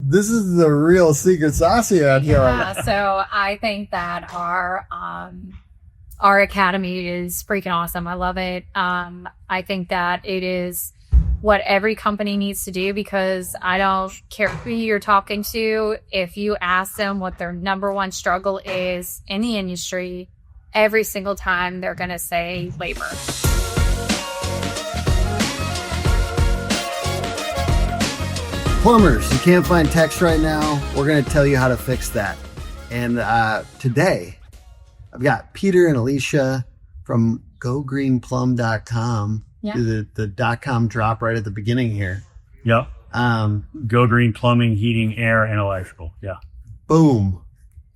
this is the real secret sauce you out here. Yeah, so I think that our academy is freaking awesome. I love it. I think that it is what every company needs to do, because I don't care who you're talking to. If you ask them what their number one struggle is in the industry, every single time they're going to say labor. Plumbers, you can't find text right now. We're going to tell you how to fix that. And today, I've got Peter and Alicia from GoGreenPlum.com. Yeah. Do the .com drop right at the beginning here. Yep. Go Green Plumbing, Heating, Air, and Electrical. Yeah. Boom.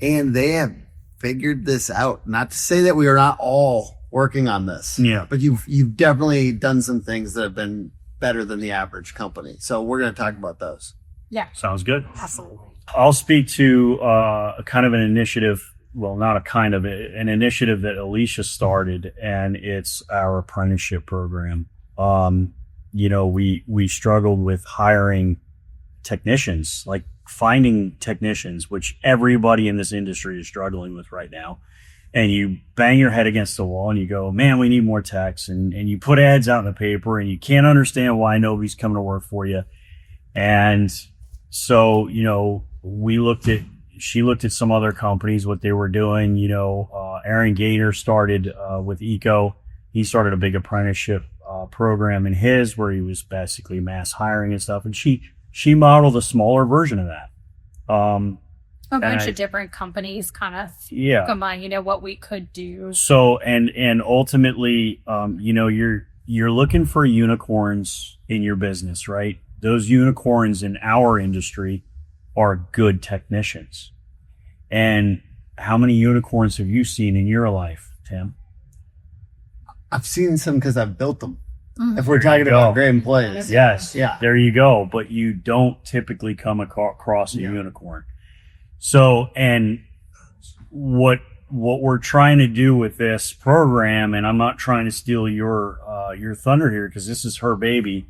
And they have figured this out. Not to say that we are not all working on this. Yeah. But you've definitely done some things that have been better than the average company. So we're going to talk about those. Yeah. Sounds good. Absolutely. I'll speak to a kind of an initiative. Well, not a kind of an initiative that Alicia started, and it's our apprenticeship program. We struggled with hiring technicians, like finding technicians, which everybody in this industry is struggling with right now. And you bang your head against the wall and you go, man, we need more techs. And you put ads out in the paper and you can't understand why nobody's coming to work for you. And so, she looked at some other companies, what they were doing. Aaron Gator started with Eco. He started a big apprenticeship program in his, where he was basically mass hiring and stuff. And she modeled a smaller version of that. A bunch of different companies kind of combine, what we could do. So, and ultimately, you're looking for unicorns in your business, right? Those unicorns in our industry are good technicians. And how many unicorns have you seen in your life, Tim? I've seen some because I've built them. Mm-hmm. If we're talking about great employees. Yes. Yeah. There you go. But you don't typically come across a unicorn. So, and what we're trying to do with this program, and I'm not trying to steal your thunder here, because this is her baby.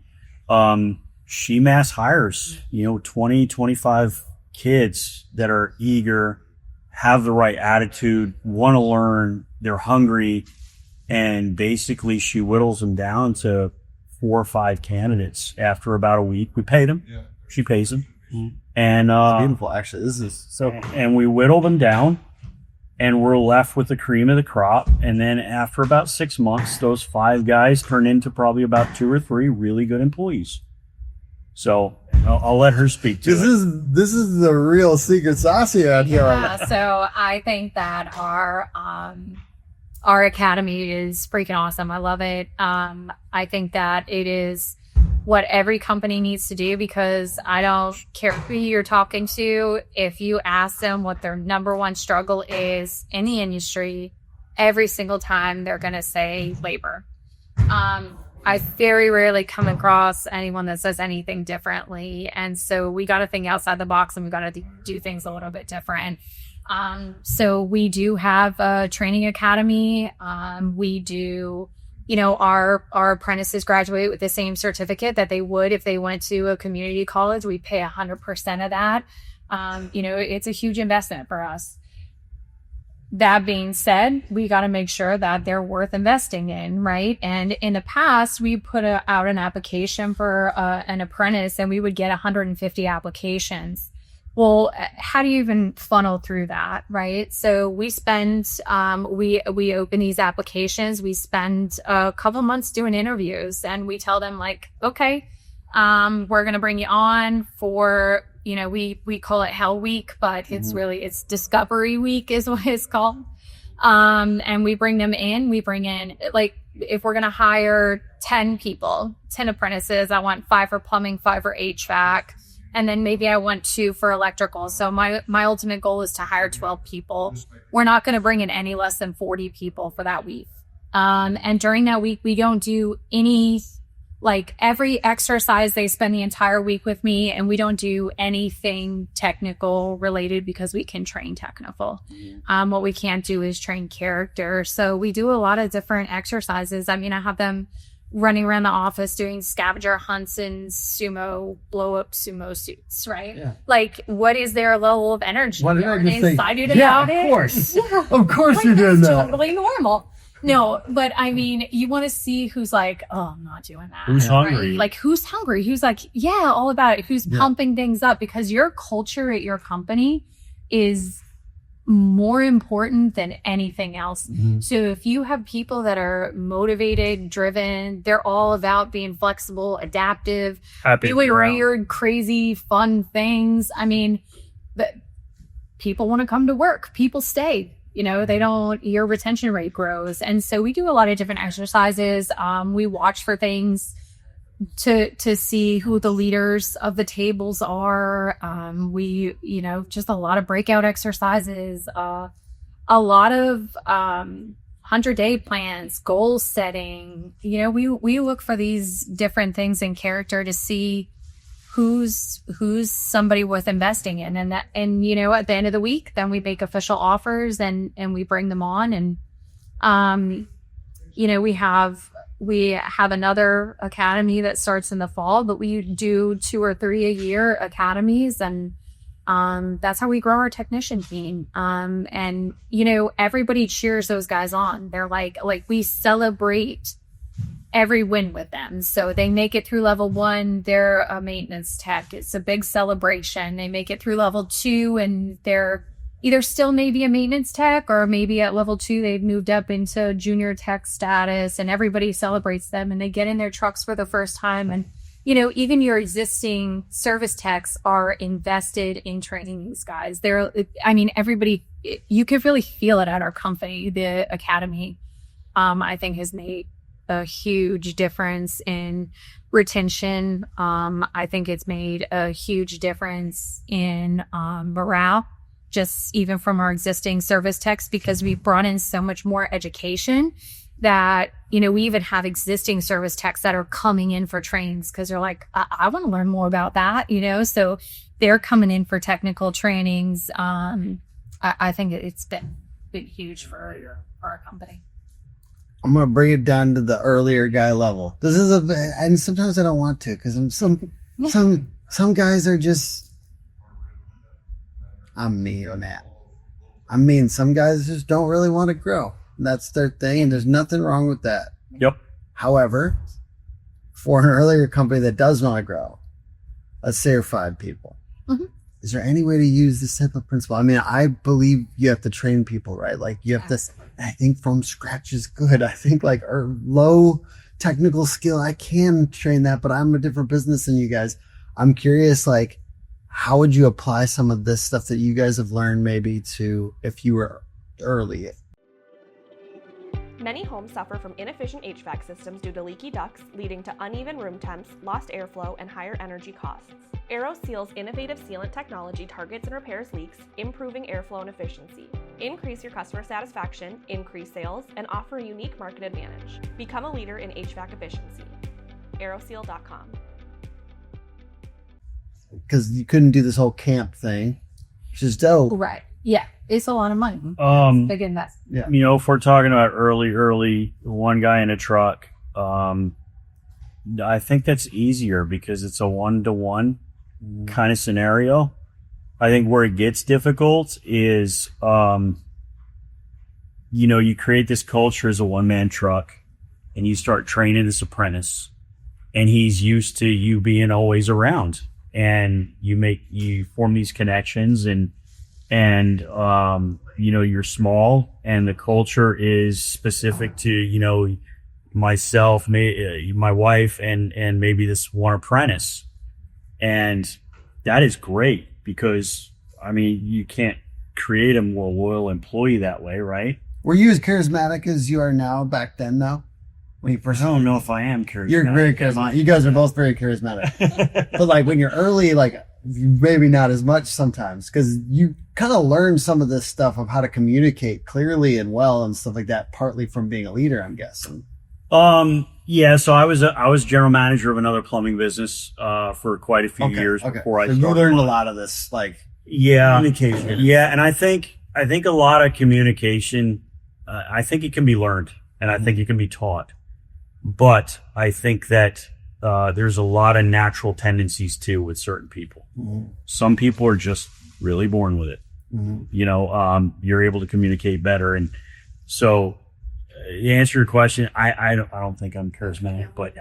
She mass hires, 20, 25 kids that are eager, have the right attitude, want to learn, they're hungry, and basically she whittles them down to 4 or 5 candidates after about a week. We paid them. Yeah. She pays them. Mm-hmm. And it's beautiful, actually. This is so cool. And we whittle them down, and we're left with the cream of the crop. And then after about 6 months, those 5 guys turn into probably about 2 or 3 really good employees. So I'll let her speak to it. This is the real secret sauce you out here. Yeah, so I think that our academy is freaking awesome. I love it. I think that it is what every company needs to do, because I don't care who you're talking to. If you ask them what their number one struggle is in the industry, every single time they're going to say labor. I very rarely come across anyone that says anything differently. And so we got to think outside the box, and we got to do things a little bit different. So we do have a training academy. We do, our apprentices graduate with the same certificate that they would if they went to a community college. We pay 100% of that. It's a huge investment for us. That being said, we got to make sure that they're worth investing in, right? And in the past, we put out an application for an apprentice, and we would get 150 applications. Well, how do you even funnel through that, right? So we spend, we open these applications. We spend a couple months doing interviews, and we tell them, like, okay, we're going to bring you on for, we call it Hell Week, but it's Discovery Week is what it's called. And we bring them in. We bring in, like, if we're going to hire 10 people, 10 apprentices, I want 5 for plumbing, 5 for HVAC. And then maybe I want 2 for electrical. So my ultimate goal is to hire 12 people. We're not going to bring in any less than 40 people for that week. And during that week, we don't do any, like, every exercise. They spend the entire week with me, and we don't do anything technical related, because we can train technical. What we can't do is train character. So we do a lot of different exercises. I mean, I have them running around the office doing scavenger hunts and sumo blow up sumo suits, right? Yeah. Like, what is their level of energy? What did Are I they just say? excited Yeah, about it? of course. Yeah. Of course Like, you're doing that's that. totally normal. No, but I mean, you want to see who's like, oh, I'm not doing that. Who's right? hungry? Like, who's hungry? Who's like, yeah, all about it. Who's pumping things up? Because your culture at your company is more important than anything else. Mm-hmm. So if you have people that are motivated, driven, they're all about being flexible, adaptive, Happy to be doing around. weird, crazy, fun things. I mean, but people want to come to work. People stay. You know, they don't, your retention rate grows. And so we do a lot of different exercises. We watch for things to see who the leaders of the tables are. We, you know, just a lot of breakout exercises, a lot of 100-day plans, goal setting. You know, we look for these different things in character to see who's somebody worth investing in. And you know, at the end of the week, then we make official offers and we bring them on. And you know, we have another academy that starts in the fall, but we do 2 or 3 a year academies, and that's how we grow our technician team. And you know, everybody cheers those guys on. They're like we celebrate every win with them. So they make it through level 1, they're a maintenance tech. It's a big celebration. They make it through level 2 and they're either still maybe a maintenance tech, or maybe at level 2 they've moved up into junior tech status, and everybody celebrates them and they get in their trucks for the first time. And you know, even your existing service techs are invested in training these guys. Everybody, you can really feel it at our company. The academy, I think, has made a huge difference in retention. I think it's made a huge difference in morale, just even from our existing service techs, because we've brought in so much more education that, you know, we even have existing service techs that are coming in for trainings because they're like, I want to learn more about that, you know, so they're coming in for technical trainings. I think it's been huge for our company. I'm going to bring it down to the earlier guy level. This is and sometimes I don't want to, because some guys are just, I'm me on that. I mean, some guys just don't really want to grow. That's their thing, and there's nothing wrong with that. Yep. However, for an earlier company that does want to grow, let's say you're 5 people. Mm-hmm. Is there any way to use this type of principle? I mean, I believe you have to train people, right? Like you have to, I think from scratch is good. I think like or low technical skill, I can train that, but I'm a different business than you guys. I'm curious, like, how would you apply some of this stuff that you guys have learned maybe to if you were early? Many homes suffer from inefficient HVAC systems due to leaky ducts, leading to uneven room temps, lost airflow, and higher energy costs. AeroSeal's innovative sealant technology targets and repairs leaks, improving airflow and efficiency. Increase your customer satisfaction, increase sales, and offer a unique market advantage. Become a leader in HVAC efficiency. Aeroseal.com. Because you couldn't do this whole camp thing, which is dope. Right. Yeah. It's a lot of money. Big investment. Yeah. You know, if we're talking about early, one guy in a truck, I think that's easier because it's a 1-to-1 kind of scenario. I think where it gets difficult is, you know, you create this culture as a one-man truck and you start training this apprentice and he's used to you being always around, and you form these connections and you know, you're small and the culture is specific to, you know, myself, my wife, and maybe this one apprentice. And that is great because, I mean, you can't create a more loyal employee that way, right? Were you as charismatic as you are now back then, though? When you first, I don't know if I am charismatic. You're very charismatic. You guys are both very charismatic. But like when you're early, like maybe not as much sometimes, because you kind of learn some of this stuff of how to communicate clearly and well and stuff like that, partly from being a leader, I'm guessing. Yeah, so I was general manager of another plumbing business for quite a few years before I started. You learned a lot of this, like communication. Yeah, and I think a lot of communication, I think it can be learned, and I think it can be taught. But I think that there's a lot of natural tendencies too with certain people. Some people are just really born with it. You know, you're able to communicate better. And so to answer your question, I don't think I'm charismatic, but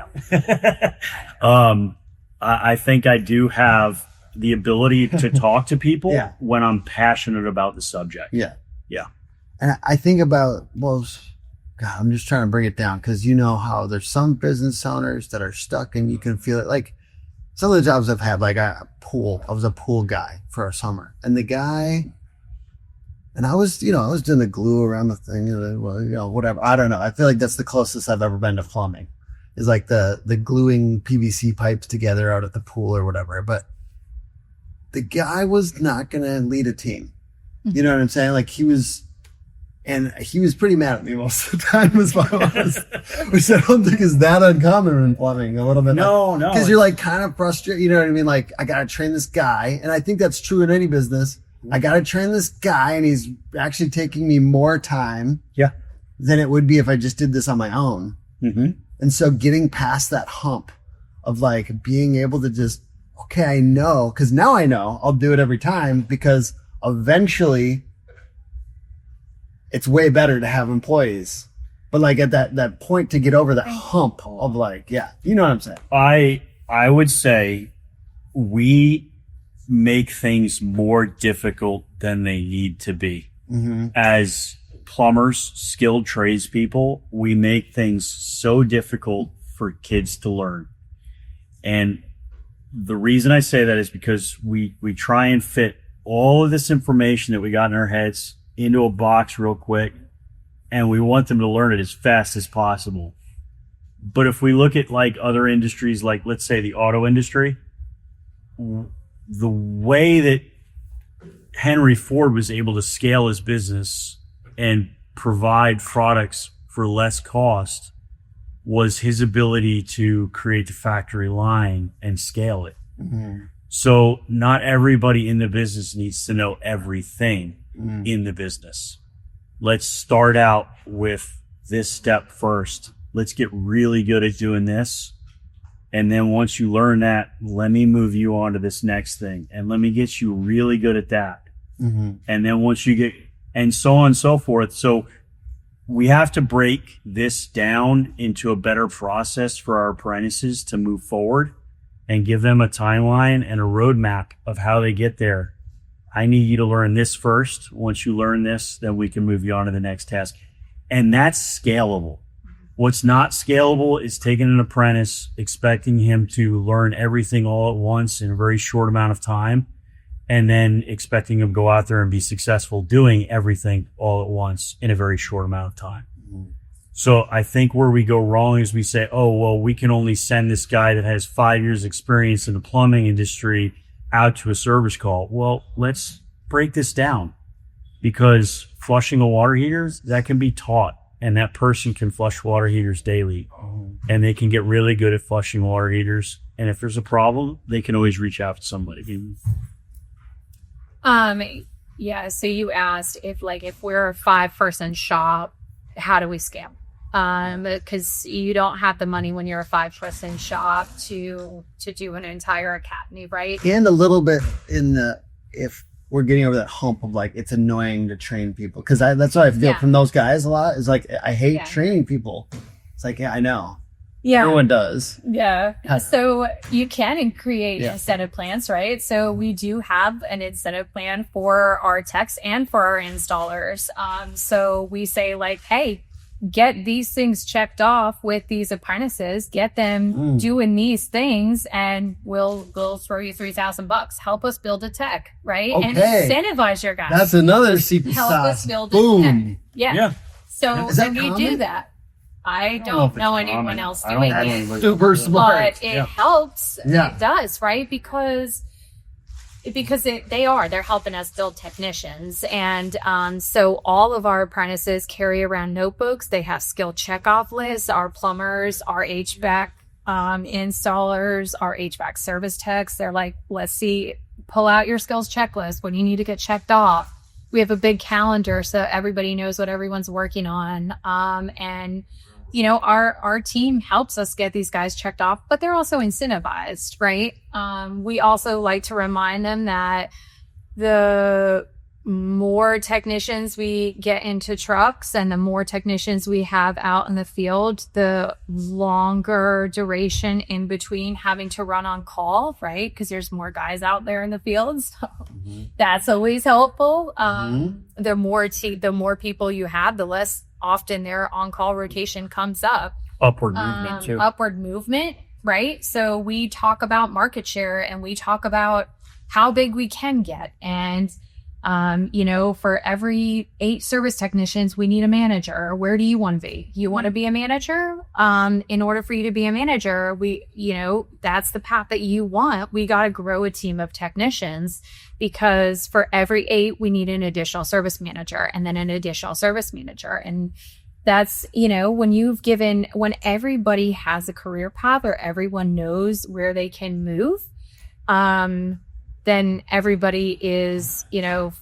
I think I do have the ability to talk to people when I'm passionate about the subject. Yeah. And I think about, well, God, I'm just trying to bring it down because you know how there's some business owners that are stuck and you can feel it. Like some of the jobs I've had, like I was a pool guy for a summer, and the guy, and I was doing the glue around the thing, whatever. I don't know. I feel like that's the closest I've ever been to plumbing, is like the gluing PVC pipes together out at the pool or whatever. But the guy was not going to lead a team. You know what I'm saying? Like he was pretty mad at me most of the time, was my honest, which I don't think is that uncommon in plumbing a little bit. No. Because you're like kind of frustrated, you know what I mean? Like, I got to train this guy. And I think that's true in any business. I got to train this guy, and he's actually taking me more time than it would be if I just did this on my own. And so getting past that hump of like being able to just, okay, I know, because now I know I'll do it every time, because eventually it's way better to have employees. But like at that point to get over that hump of like, you know what I'm saying? I would say we make things more difficult than they need to be. As plumbers, skilled tradespeople, we make things so difficult for kids to learn. And the reason I say that is because we try and fit all of this information that we got in our heads into a box real quick, and we want them to learn it as fast as possible. But if we look at like other industries, like let's say the auto industry, the way that Henry Ford was able to scale his business and provide products for less cost was his ability to create the factory line and scale it. So not everybody in the business needs to know everything in the business. Let's start out with this step first. Let's get really good at doing this. And then once you learn that, let me move you on to this next thing. And let me get you really good at that. And then once you get, and so on and so forth. So we have to break this down into a better process for our apprentices to move forward and give them a timeline and a roadmap of how they get there. I need you to learn this first. Once you learn this, then we can move you on to the next task. And that's scalable. What's not scalable is taking an apprentice, expecting him to learn everything all at once in a very short amount of time, and then expecting him to go out there and be successful doing everything all at once in a very short amount of time. So I think where we go wrong is we say, oh, well, we can only send this guy that has 5 years experience in the plumbing industry out to a service call. Well, let's break this down, because flushing a water heater, that can be taught, and that person can flush water heaters daily, and they can get really good at flushing water heaters. And if there's a problem, they can always reach out to somebody. So you asked if we're a 5-person shop, how do we scale? Because you don't have the money when you're a 5-person shop to do an entire academy, right? And a little bit if we're getting over that hump of like, it's annoying to train people. Because that's what I feel from those guys a lot, is like, I hate training people. It's like, I know. Yeah. Everyone does. Yeah. So you can create incentive plans, right? So we do have an incentive plan for our techs and for our installers. So we say like, hey, get these things checked off with these apprentices, get them doing these things, and we'll throw you $3,000. Help us build a tech, right? Okay. And incentivize your guys. That's another secret Help sauce. us build Boom. a tech. Yeah. So Is that and we common? do that. I don't know anyone else doing it. Super smart. But it helps. Yeah. It does, right? Because they're helping us build technicians. And so all of our apprentices carry around notebooks. They have skill checkoff lists. Our plumbers, our HVAC installers, our HVAC service techs, they're like, let's see, pull out your skills checklist. What do you need to get checked off? We have a big calendar so everybody knows what everyone's working on. And our team helps us get these guys checked off, but they're also incentivized, right? We also like to remind them that the more technicians we get into trucks and the more technicians we have out in the field, the longer duration in between having to run on call, right? Because there's more guys out there in the field. So that's always helpful. The more people you have, the less often their on-call rotation comes up. Upward movement too. Upward movement, right? So we talk about market share and we talk about how big we can get. And for every 8 service technicians, we need a manager. Where do you want to be? You want to be a manager? In order for you to be a manager, that's the path that you want. We got to grow a team of technicians because for every 8, we need an additional service manager and then an additional service manager. And that's, when everybody has a career path or everyone knows where they can move, then everybody is,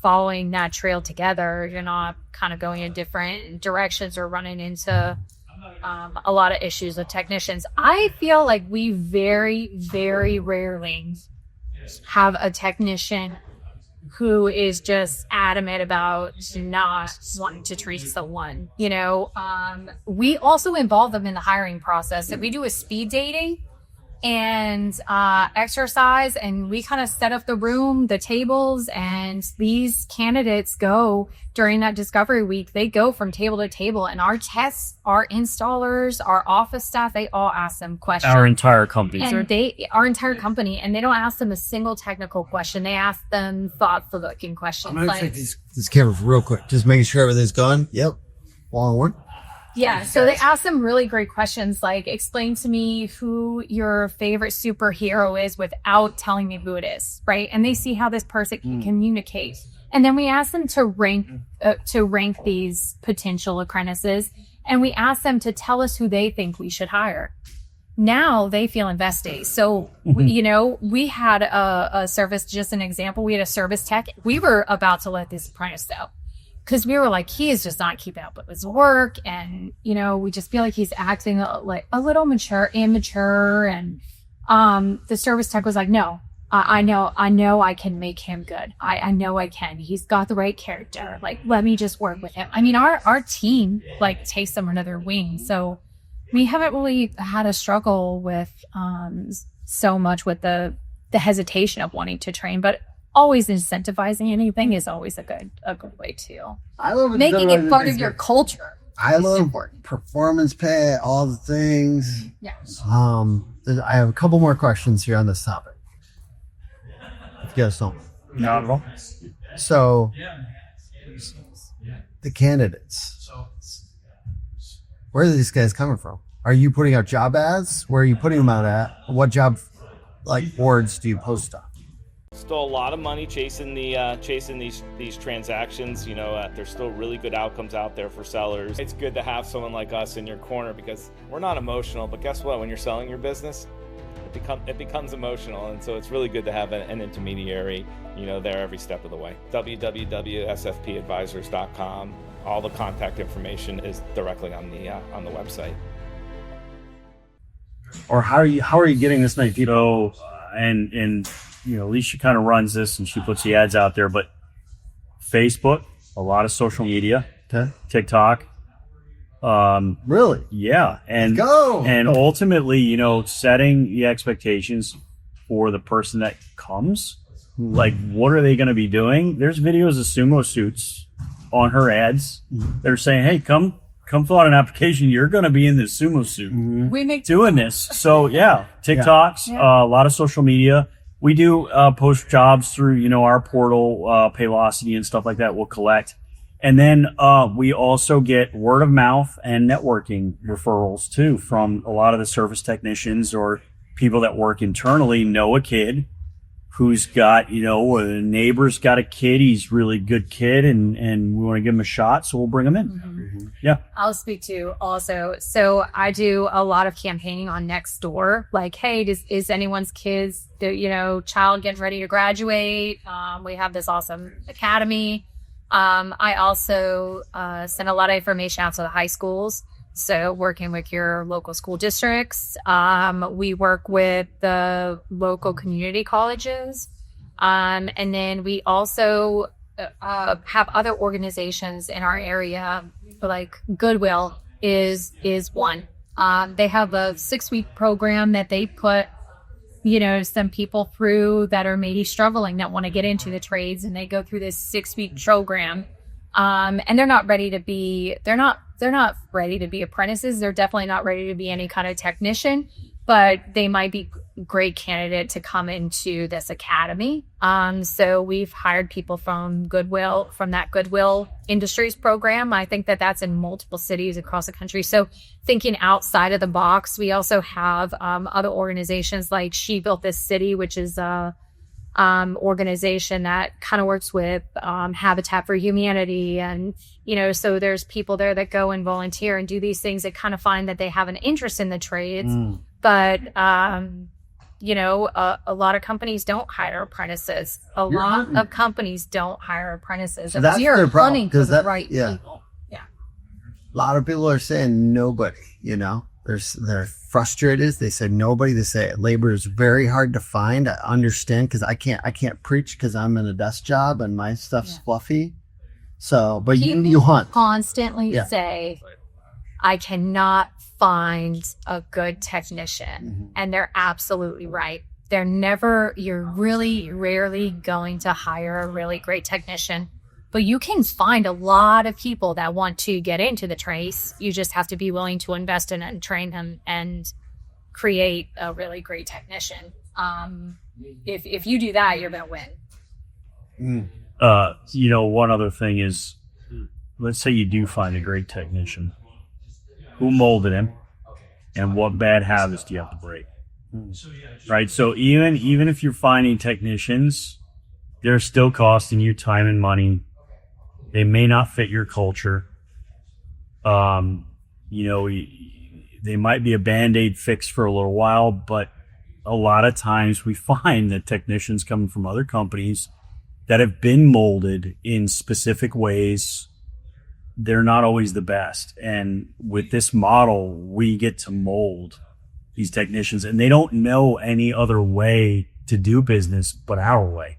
following that trail together. You're not kind of going in different directions or running into a lot of issues with technicians. I feel like we very, very rarely have a technician who is just adamant about not wanting to treat someone. We also involve them in the hiring process. If we do a speed dating and exercise, and we kind of set up the room, the tables, and these candidates go during that discovery week, they go from table to table, and our techs, our installers, our office staff, they all ask them questions. Our entire company. And our entire company, and they don't ask them a single technical question. They ask them thoughtful looking questions. I'm going to check this camera real quick, just making sure everything's gone. Yep. Long one. Yeah, so they ask them really great questions like, explain to me who your favorite superhero is without telling me who it is, right? And they see how this person can communicate. And then we ask them to rank these potential apprentices, and we ask them to tell us who they think we should hire. Now they feel invested. So, we had a service, just an example, we had a service tech. We were about to let this apprentice go, because we were like, he is just not keeping up with his work. And, we just feel like he's acting like a little immature. And the service tech was like, no, I know I can make him good. I know I can. He's got the right character. Like, let me just work with him. I mean, our team, takes them under their wing. So we haven't really had a struggle with so much with the hesitation of wanting to train. But always incentivizing anything is always a good way too. I love making it part of your culture. I love performance pay, all the things. Yeah. I have a couple more questions here on this topic. If you guys don't. Not at all. So, the candidates. Where are these guys coming from? Are you putting out job ads? Where are you putting them out at? What job boards do you post on? Still a lot of money chasing these transactions. There's still really good outcomes out there for sellers. It's good to have someone like us in your corner because we're not emotional, but guess what? When you're selling your business, it becomes emotional, and so it's really good to have an intermediary, there every step of the way. www.sfpadvisors.com. All the contact information is directly on the website. Or how are you getting this many people? And Alicia kind of runs this and she puts the ads out there, but Facebook, a lot of social media, Okay. TikTok. Really? Yeah. And go. And ultimately, setting the expectations for the person that comes, like what are they going to be doing? There's videos of sumo suits on her ads. They're saying, hey, come fill out an application. You're going to be in this sumo suit. We make doing this. So yeah, TikToks, a lot of social media. We do post jobs through, our portal, Paylocity and stuff like that. We'll collect. And then we also get word of mouth and networking referrals too from a lot of the service technicians or people that work internally know a kid who's got, a neighbor's got a kid. He's a really good kid and we want to give him a shot. So we'll bring him in. Yeah. I'll speak to also. So I do a lot of campaigning on Nextdoor. Like, hey, is anyone's kids, child getting ready to graduate? We have this awesome academy. I also send a lot of information out to the high schools. So working with your local school districts, we work with the local community colleges, and then we also have other organizations in our area, like Goodwill is one. They have a 6-week program that they put, some people through that are maybe struggling, that want to get into the trades, and they go through this 6-week program. And they're not ready to be apprentices. They're definitely not ready to be any kind of technician, but they might be a great candidate to come into this academy. So we've hired people from that Goodwill Industries program. I think that's in multiple cities across the country. So thinking outside of the box, we also have other organizations like She Built This City, which is a organization that kind of works with Habitat for Humanity. And, so there's people there that go and volunteer and do these things that kind of find that they have an interest in the trades. But, a lot of companies don't hire apprentices. A lot of companies don't hire apprentices. So that's You're their problem, hunting for 'cause the right yeah. people. Yeah. A lot of people are saying nobody, they're frustrated. They say nobody. They say labor is very hard to find. I understand, because I can't preach because I'm in a desk job and my stuff's fluffy. So, but you hunt. Constantly say, I cannot find a good technician. And they're absolutely right. You're really rarely going to hire a really great technician, but you can find a lot of people that want to get into the trades. You just have to be willing to invest in it and train them and create a really great technician. If you do that, you're going to win. One other thing is, let's say you do find a great technician. Who molded him, and what bad habits do you have to break? Right. So even if you're finding technicians, they're still costing you time and money. They may not fit your culture. They might be a Band-Aid fix for a little while, but a lot of times we find that technicians coming from other companies that have been molded in specific ways, they're not always the best. And with this model, we get to mold these technicians, and they don't know any other way to do business but our way.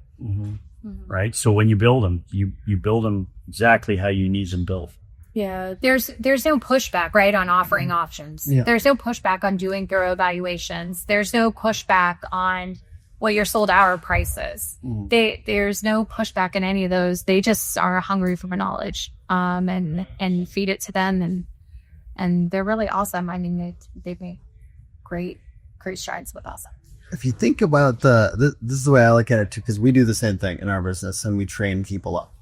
Right? So when you build them, you build them exactly how you need them built. Yeah, there's no pushback, right, on offering options. Yeah. There's no pushback on doing thorough evaluations. There's no pushback on what your sold hour price is. There's no pushback in any of those. They just are hungry for knowledge, and feed it to them, and they're really awesome. I mean, they've made great strides with us. If you think about this is the way I look at it too, because we do the same thing in our business and we train people up.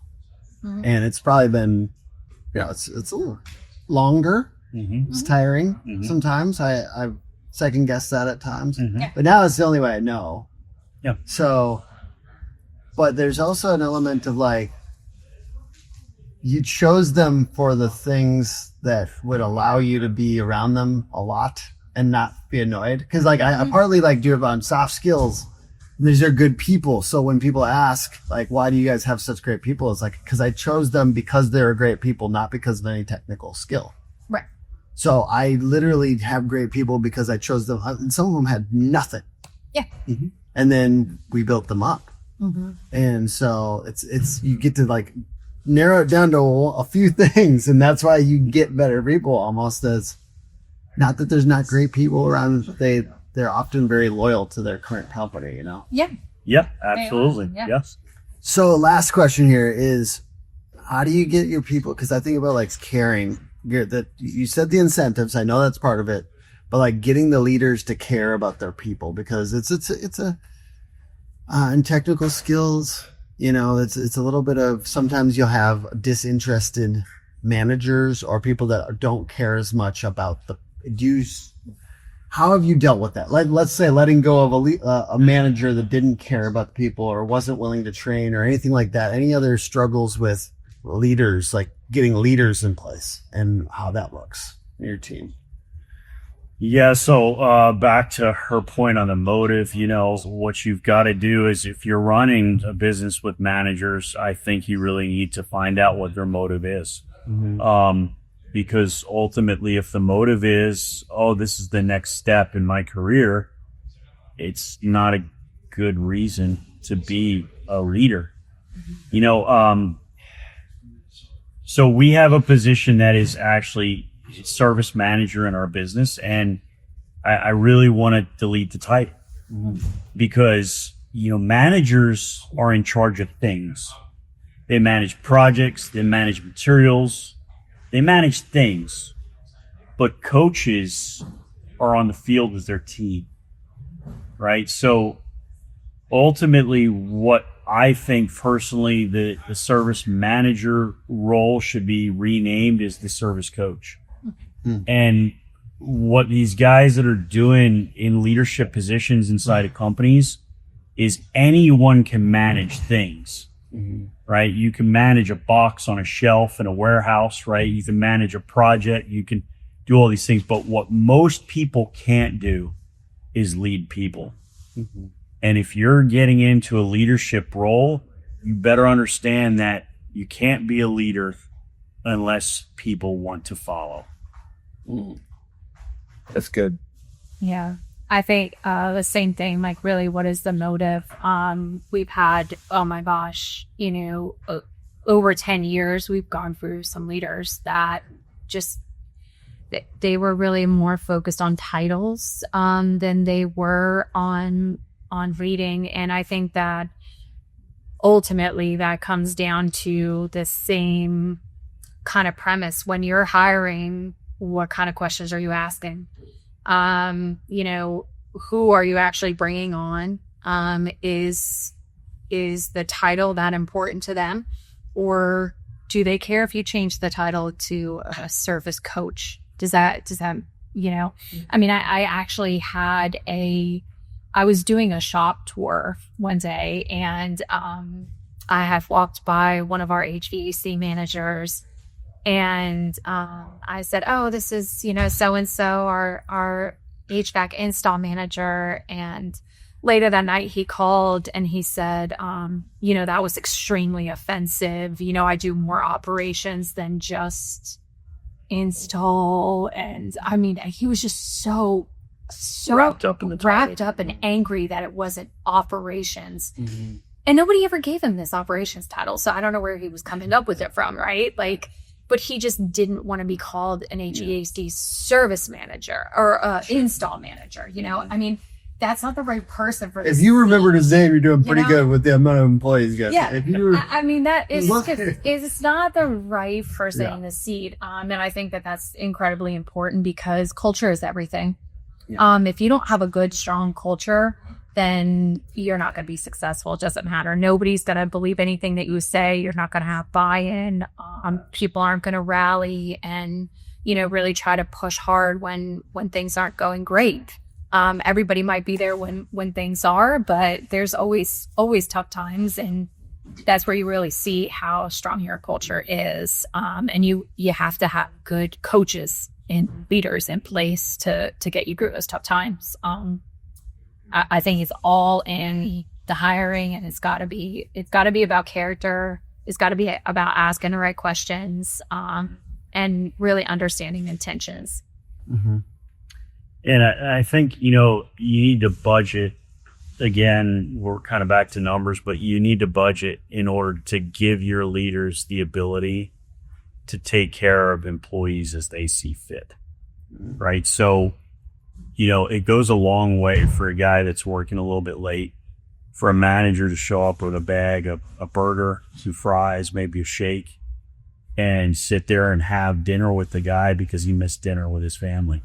And it's probably been, it's a little longer. It's tiring sometimes. I second guess that at times, but now it's the only way I know. Yeah. So, but there's also an element of like, you chose them for the things that would allow you to be around them a lot and not be annoyed. Cause like I partly like do it on soft skills. These are good people. So when people ask like, why do you guys have such great people? It's like, cause I chose them because they're great people, not because of any technical skill. Right. So I literally have great people because I chose them. And some of them had nothing. Yeah. And then we built them up. And so it's, you get to like narrow it down to a few things. And that's why you get better people, almost as, not that there's not great people around. They're often very loyal to their current company, Yeah. Yeah, absolutely. Yeah. Yes. So last question here is, how do you get your people? Cause I think about like caring, that you said the incentives. I know that's part of it, but like getting the leaders to care about their people, because it's in technical skills, it's a little bit of, sometimes you'll have disinterested managers or people that don't care as much about how have you dealt with that? Let's say letting go of a manager that didn't care about the people or wasn't willing to train or anything like that. Any other struggles with leaders, like getting leaders in place and how that looks in your team? Yeah. So, back to her point on the motive, what you've got to do is, if you're running a business with managers, I think you really need to find out what their motive is. because ultimately if the motive is, oh, this is the next step in my career, it's not a good reason to be a leader. You know, so we have a position that is actually service manager in our business, and I really want to delete the title because, you know, managers are in charge of things. They manage projects, they manage materials, they manage things, but coaches are on the field with their team, right? So ultimately what I think personally the service manager role should be renamed is the service coach. And what these guys that are doing in leadership positions inside of companies is anyone can manage things, right? You can manage a box on a shelf in a warehouse, right? You can manage a project, you can do all these things, but what most people can't do is lead people. And if you're getting into a leadership role, you better understand that you can't be a leader unless people want to follow. That's good. Yeah. I think the same thing, like really, what is the motive? We've had, oh my gosh, you know, over 10 years, we've gone through some leaders that just, they were really more focused on titles than they were on reading. And I think that ultimately that comes down to the same kind of premise. When you're hiring, what kind of questions are you asking? You know, who are you actually bringing on? Is the title that important to them? Or do they care if you change the title to a service coach? Does that, you know, I mean, I actually had I was doing a shop tour one day, and I had walked by one of our HVAC managers, and I said, oh, this is, you know, so-and-so, our HVAC install manager. And later that night he called and he said, you know, that was extremely offensive. You know, I do more operations than just install. And I mean, he was just so Wrapped up in the title. wrapped up and angry that it wasn't operations. And nobody ever gave him this operations title. So I don't know where he was coming up with it from, right? Like, but he just didn't want to be called an HVAC service manager or install manager. You know, I mean, that's not the right person for this. If you remembered his name, you're doing pretty know? good with the amount of employees you got. Yeah. If you were, I mean, that is Look. it's not the right person Yeah. in the seat. And I think that that's incredibly important because culture is everything. Yeah. If you don't have a good, strong culture, then you're not going to be successful. It doesn't matter. Nobody's going to believe anything that you say. You're not going to have buy-in. People aren't going to rally and, you know, really try to push hard when things aren't going great. Everybody might be there when things are, but there's always tough times, and that's where you really see how strong your culture is. And you have to have good coaches and leaders in place to get you through those tough times. I think it's all in the hiring, and it's got to be about character. It's got to be about asking the right questions, and really understanding intentions. And I think, you know, you need to budget. Again, we're kind of back to numbers, but you need to budget in order to give your leaders the ability to take care of employees as they see fit, right? So, you know, it goes a long way for a guy that's working a little bit late, for a manager to show up with a bag of a burger, some fries, maybe a shake, and sit there and have dinner with the guy because he missed dinner with his family.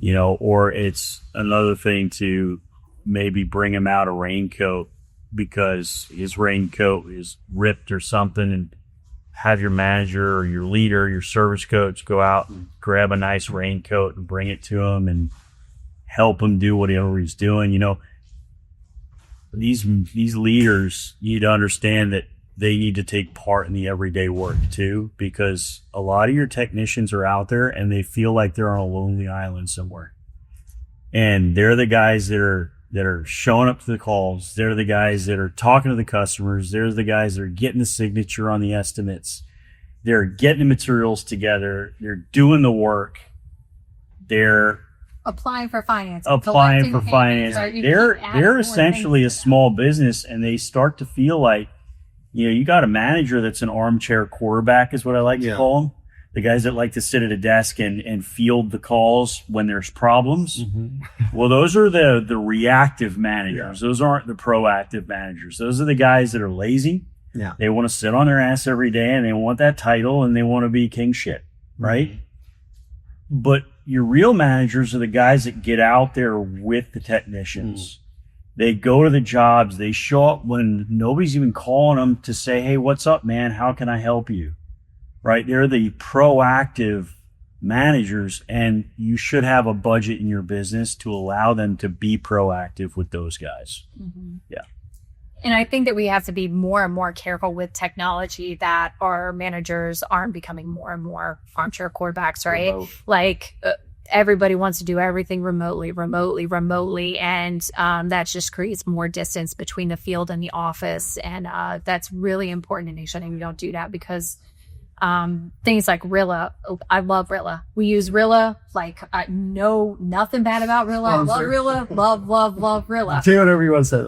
You know, or it's another thing to maybe bring him out a raincoat because his raincoat is ripped or something, and have your manager or your leader, your service coach, go out and grab a nice raincoat and bring it to him and help him do whatever he's doing. You know, these leaders need to understand that they need to take part in the everyday work too, because a lot of your technicians are out there and they feel like they're on a lonely island somewhere. And they're the guys that are showing up to the calls. They're the guys that are talking to the customers. They're the guys that are getting the signature on the estimates. They're getting the materials together. They're doing the work. They're applying for finance. They're essentially a small business, and they start to feel like, you got a manager that's an armchair quarterback is what I like to call them. The guys that like to sit at a desk and field the calls when there's problems. Well, those are the reactive managers. Those aren't the proactive managers. Those are the guys that are lazy. Yeah. They want to sit on their ass every day, and they want that title, and they want to be king shit, right? But your real managers are the guys that get out there with the technicians. They go to the jobs. They show up when nobody's even calling them to say, hey, what's up, man? How can I help you? Right? They're the proactive managers, and you should have a budget in your business to allow them to be proactive with those guys. Yeah. And I think that we have to be more and more careful with technology, that our managers aren't becoming more and more armchair quarterbacks, right? Like everybody wants to do everything remotely. And that just creates more distance between the field and the office. And that's really important to make sure that we don't do that, because things like Rilla, I love Rilla. We use Rilla. Like, I know nothing bad about Rilla. I love Rilla. Love Rilla. Say whatever you want to say.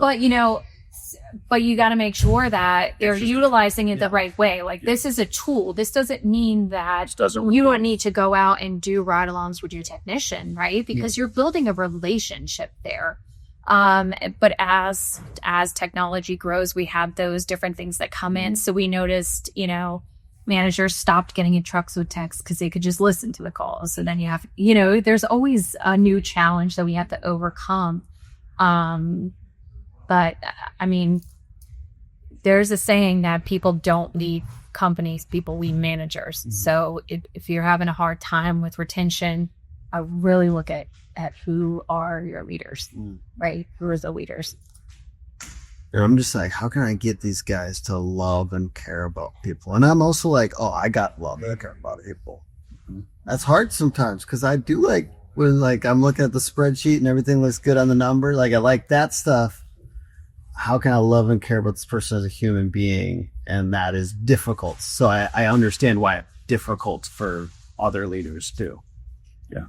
But you got to make sure that they're utilizing it the right way. Like, this is a tool. This doesn't mean that you don't need to go out and do ride-alongs with your technician, right? Because you're building a relationship there. But as technology grows, we have those different things that come in. So we noticed, managers stopped getting in trucks with techs because they could just listen to the calls. So then you have, there's always a new challenge that we have to overcome. But I mean, there's a saying that people don't leave companies, people leave managers. So if you're having a hard time with retention, I really look at who are your leaders, right? Who are the leaders? And I'm just like, how can I get these guys to love and care about people? And I'm also like, I got love and care about people. That's hard sometimes, because I do like when I'm looking at the spreadsheet and everything looks good on the number. Like, I like that stuff. How can I love and care about this person as a human being? And that is difficult. So I understand why it's difficult for other leaders too. Yeah.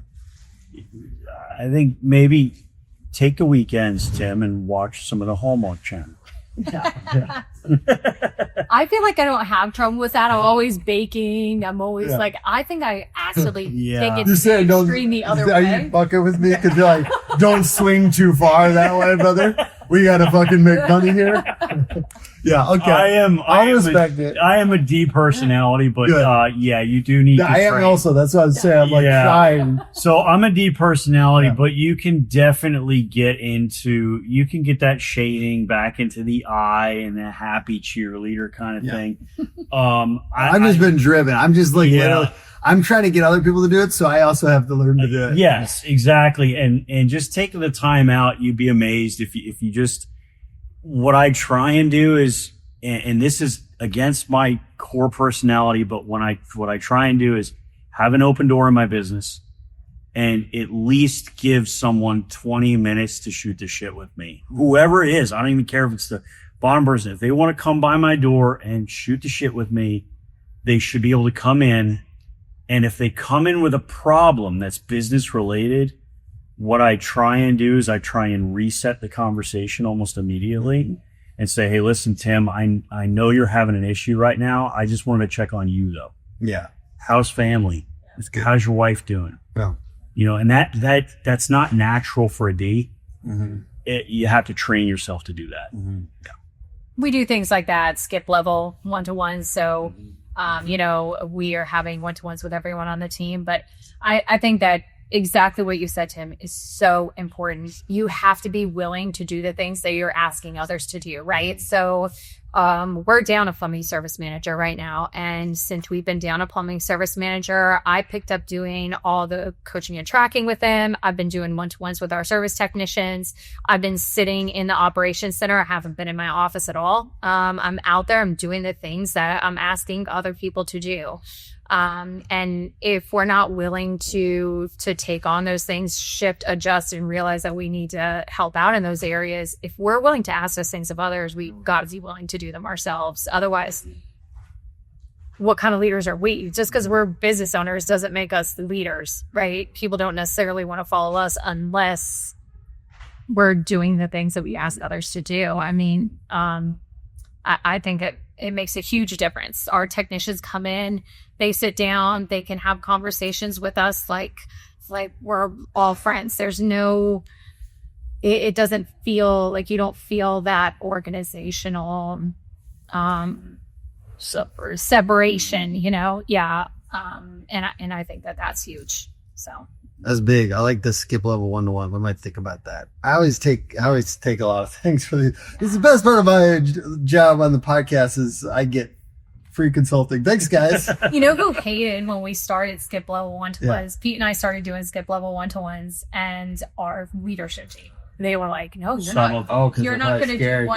I think maybe take the weekends, Tim, and watch some of the Hallmark Channel. I feel like I don't have trouble with that. I'm always baking. I'm always I think I actually think it's extreme the other way. Are you fucking with me? Because you're like, don't swing too far that way, brother. We gotta fucking make money here. Yeah, okay. I respect it. I am a D personality, but you do need to I am train. also. That's what I'm saying. I'm trying. So I'm a D personality, but you can definitely get that shading back into the eye and the happy cheerleader kind of thing. I've just been driven. I'm just literally, I'm trying to get other people to do it, so I also have to learn to do it. Yes, exactly. And just taking the time out, you'd be amazed if you just, what I try and do is, and this is against my core personality, but what I try and do is have an open door in my business and at least give someone 20 minutes to shoot the shit with me. Whoever it is, I don't even care if it's the bottom person. If they want to come by my door and shoot the shit with me, they should be able to come in. And if they come in with a problem that's business related, what I try and do is I try and reset the conversation almost immediately and say, hey, listen, Tim, I know you're having an issue right now. I just wanted to check on you though. Yeah. How's family? How's your wife doing? Yeah. And that's not natural for a D. You have to train yourself to do that. Yeah. We do things like that, skip level one-to-one. So, we are having one-to-ones with everyone on the team. But I think that exactly what you said, Tim, is so important. You have to be willing to do the things that you're asking others to do, right? So we're down a plumbing service manager right now. And since we've been down a plumbing service manager, I picked up doing all the coaching and tracking with them. I've been doing one-to-ones with our service technicians. I've been sitting in the operations center. I haven't been in my office at all. I'm out there. I'm doing the things that I'm asking other people to do. And if we're not willing to take on those things, shift, adjust, and realize that we need to help out in those areas, if we're willing to ask those things of others, we got to be willing to do them ourselves. Otherwise, what kind of leaders are we? Just because we're business owners doesn't make us the leaders, right? People don't necessarily want to follow us unless we're doing the things that we ask others to do. I mean, I think it makes a huge difference. Our technicians come in, they sit down, they can have conversations with us like we're all friends. There's no, it doesn't feel like, you don't feel that organizational separation, you know? Yeah. And I think that that's huge. So that's big. I like the skip level 1-to-1. What might think about that? I always take a lot of things for the. It's the best part of my job on the podcast is I get free consulting. Thanks, guys. You know who hated when we started skip level 1-to-ones? Pete and I started doing skip level 1-to-ones, and our leadership team. They were like, "No, you're not. You're not going to do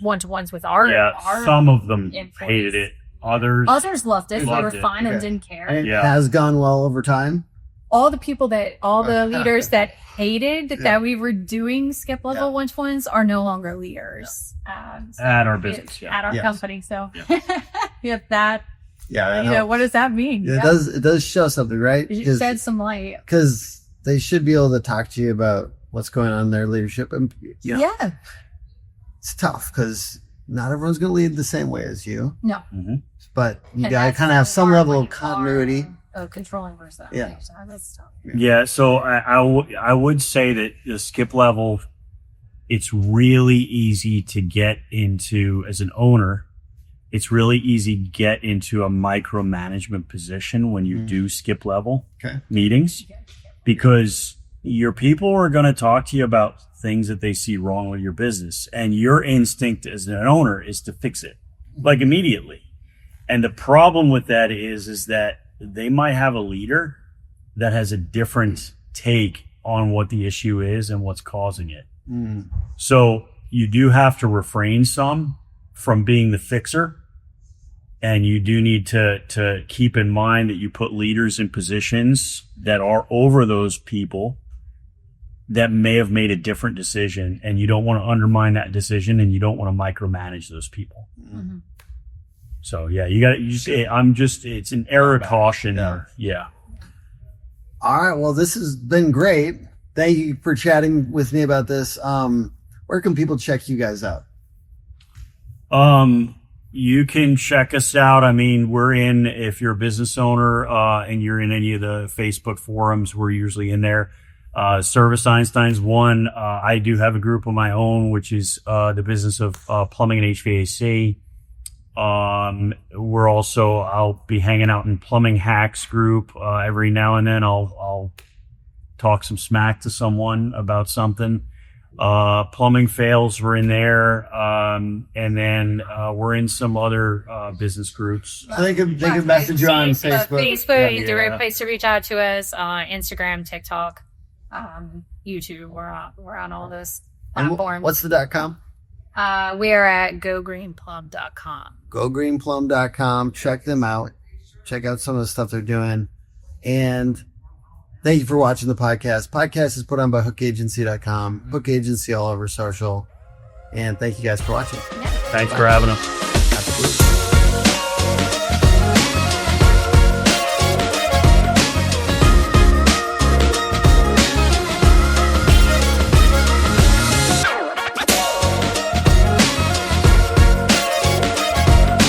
one-to-ones with our." Yeah, our some of them employees. hated it. Others loved it. They were fine and didn't care. And it has gone well over time. All the leaders that hated that we were doing skip level 1-to-ones are no longer leaders at our business, at our company. So that. Yeah, you know, what does that mean? It does show something, right? It shed some light. Because they should be able to talk to you about what's going on in their leadership, and it's tough because not everyone's going to lead the same way as you. No, but you got to kind of have some level of continuity. Controlling versus that's tough. Yeah, so I would say that the skip level, it's really easy to get into as an owner. It's really easy to get into a micromanagement position when you do skip level meetings, because your people are going to talk to you about things that they see wrong with your business, and your instinct as an owner is to fix it like immediately. And the problem with that is that they might have a leader that has a different take on what the issue is and what's causing it. So you do have to refrain some from being the fixer. And you do need to keep in mind that you put leaders in positions that are over those people that may have made a different decision, and you don't want to undermine that decision, and you don't want to micromanage those people. So it's an error of caution. Yeah. All right. Well, this has been great. Thank you for chatting with me about this. Where can people check you guys out? You can check us out. I mean, if you're a business owner, and you're in any of the Facebook forums, we're usually in there. Service Einstein's one. I do have a group of my own, which is, the business of, plumbing and HVAC. I'll be hanging out in Plumbing Hacks group, every now and then. I'll talk some smack to someone about something. Plumbing Fails, we're in there. And then, we're in some other, business groups. They can message you on Facebook. Facebook is the right place to reach out to us. Instagram, TikTok, YouTube. We're on all those platforms. And what's the .com? We are at gogreenplum.com. Gogreenplum.com. Check them out. Check out some of the stuff they're doing. And thank you for watching the podcast. Podcast is put on by hookagency.com. Hook Agency all over social. And thank you guys for watching. Thanks for having us. Absolutely.